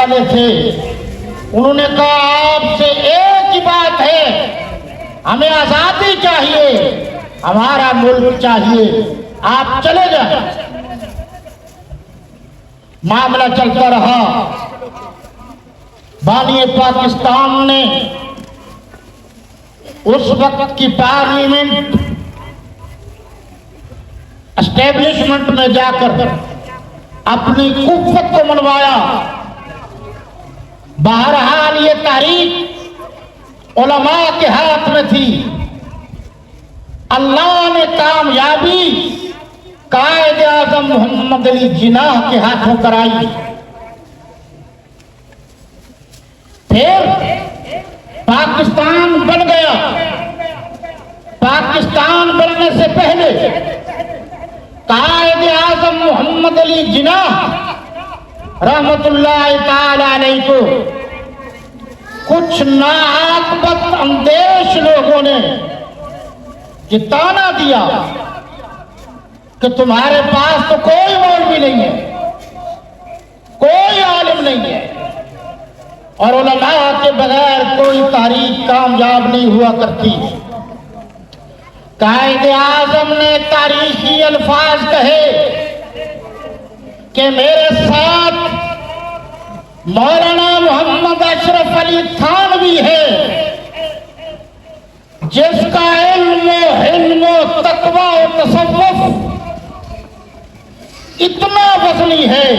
वाले थे। उन्होंने कहा आपसे एक ही बात है, हमें आजादी चाहिए, हमारा मुल्क चाहिए, आप चले जाए। मामला चलता रहा। बानी पाकिस्तान ने उस वक्त की पार्लियामेंट एस्टेब्लिशमेंट में जाकर अपनी कुव्वत को मनवाया। बहरहाल ये तारीख उलमा के हाथ में थी। अल्लाह ने कामयाबी कायदे आज़म मोहम्मद अली जिन्नाह के हाथों कराई। फिर पाकिस्तान बन गया। पाकिस्तान बनने से पहले कायदे आज़म मोहम्मद अली जिन्नाह रहमतुल्लाह ताला अलैह को कुछ नाआकबत अंदेश लोगों ने ये ताना दिया कि तुम्हारे पास तो कोई मौलवी नहीं है, कोई आलिम नहीं है, और उलमा के बगैर कोई तारीख कामयाब नहीं हुआ करती। कायदे आज़म ने तारीखी अल्फाज कहे कि मेरे साथ मौलाना मोहम्मद अशरफ अली थानवी है, जिसका इल्म तकवा और तसव्वुफ इतना वज़नी है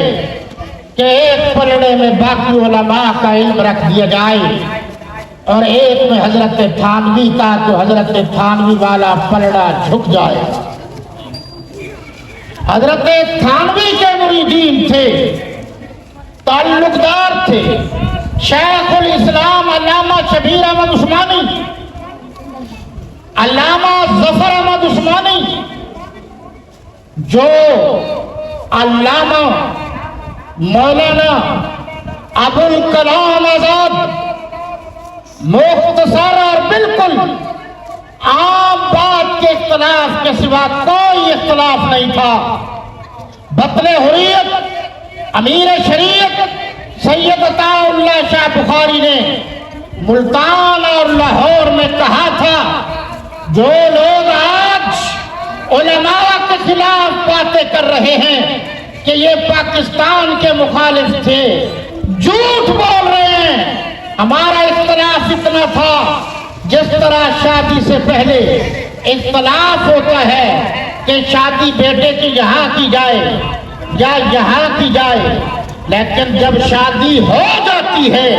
कि एक पलड़े में बाकी उलमा का इल्म रख दिया जाए और एक में हजरत थानवी का, तो हजरत थानवी वाला पलड़ा झुक जाए। हजरत थानवी के मुरीदीन थे, ताल्लुकदार थे शेखुल इस्लाम अल्लामा शबीर अहमद उस्मानी, अल्लामा जफर अहमद उस्मानी, जो अल्लामा मौलाना अबुल कलाम आजाद मुख्तसर और बिल्कुल आम बात के इख्तिलाफ के सिवा कोई इख्तिलाफ नहीं था। बतले हुर्रियत अमीर शरीयत सैयद अताउल्लाह शाह बुखारी ने मुल्तान और लाहौर में कहा था, जो लोग आज उलमा के खिलाफ बातें कर रहे हैं कि ये पाकिस्तान के मुखालिफ थे, झूठ बोल रहे हैं। हमारा इख्तिलाफ इतना था जिस तरह शादी से पहले इख्तिलाफ होता है कि शादी बेटे की यहाँ की जाए या यहाँ की जाए, लेकिन जब शादी हो जाती है,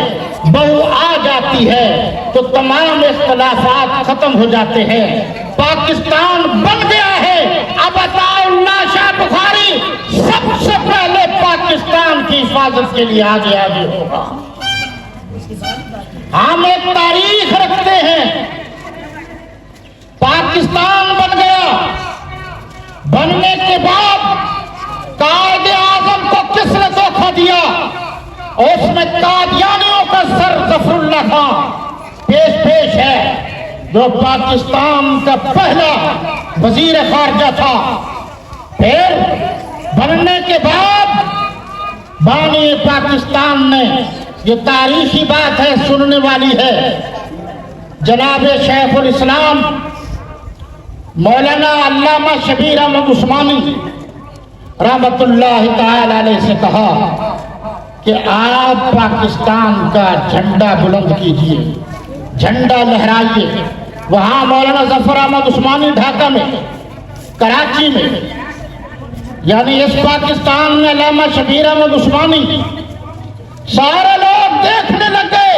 बहू आ जाती है, तो तमाम इख्तिलाफात खत्म हो जाते हैं। पाकिस्तान बन गया है। अब अताउल्लाह शाह बुखारी सबसे पहले पाकिस्तान की हिफाजत के लिए आगे होगा। हम एक तारीख रखते हैं। पाकिस्तान बन गया। बनने के बाद कायदे आज़म को किसने धोखा दिया? उसमें कादियानियों का सर जफरुल्लाह खान पेश है, जो पाकिस्तान का पहला वजीर खारजा था। फिर बनने के बाद बानी पाकिस्तान ने, ये तारीखी बात है, सुनने वाली है, जनाब शेखुल इस्लाम मौलाना अल्लामा शबीर अहमद उस्मानी रहमतुल्लाह ताला अलैह से कहा कि आप पाकिस्तान का झंडा बुलंद कीजिए, झंडा लहराइए। वहां मौलाना जफर अहमद उस्मानी ढाका में, कराची में, यानी इस पाकिस्तान में अल्लामा शबीर अहमद उस्मानी, सारे लोग देखने लगे।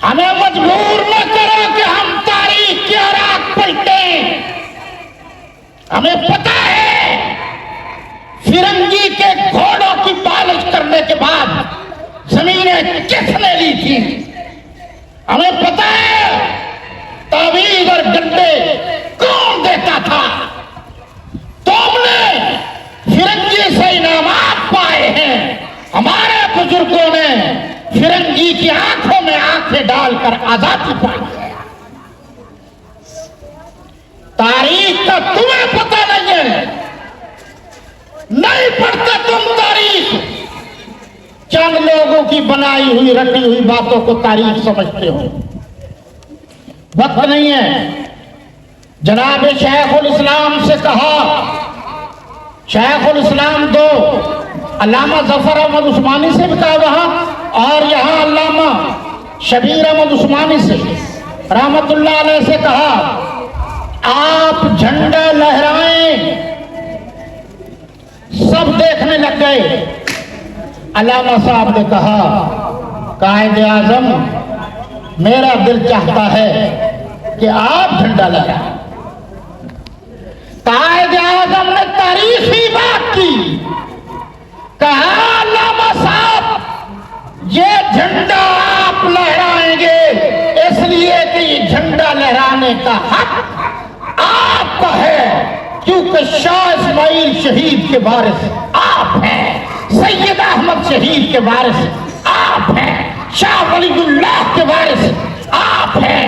हमें मजबूर न करो कि हम तारीख की आराख पलटे। हमें पता है फिरंगी के घोड़ों की पालिश करने के बाद जमीनें किसने ली थी। हमें पता है तावीज और डंडे कौन देता था। तुमने फिरंगी से इनामात पाए हैं। हमारे बुजुर्गों ने फिरंगी की आंखों में आंखें डालकर आजादी पाई है। तारीख का तुम्हें पता नहीं है, नहीं पढ़ते तुम तारीख। चंद लोगों की बनाई हुई रटी हुई बातों को तारीफ समझते हो। वक्त नहीं है। जनाब शेखुल इस्लाम से कहा, शेखुल इस्लाम दो अल्लामा जफर अहमद उस्मानी से भी कहा वहां, और यहां अल्लामा शबीर अहमद उस्मानी से रहमतुल्लाह अलैह से कहा, आप झंडा लहराएं। सब देखने लग गए। अल्लामा साहब ने कहा, कायदे आजम मेरा दिल चाहता है कि आप झंडा लहराएं। कायदे आजम ने तारीखी बात की, कहा अल्लामा साहब ये झंडा आप लहराएंगे इसलिए कि ये झंडा लहराने का हक आपका है, क्योंकि शाह इस्माइल शहीद के वारिस आप हैं, सैयद अहमद शहीद के वारिस आप हैं, शाह वलीउल्लाह के वारिस आप हैं।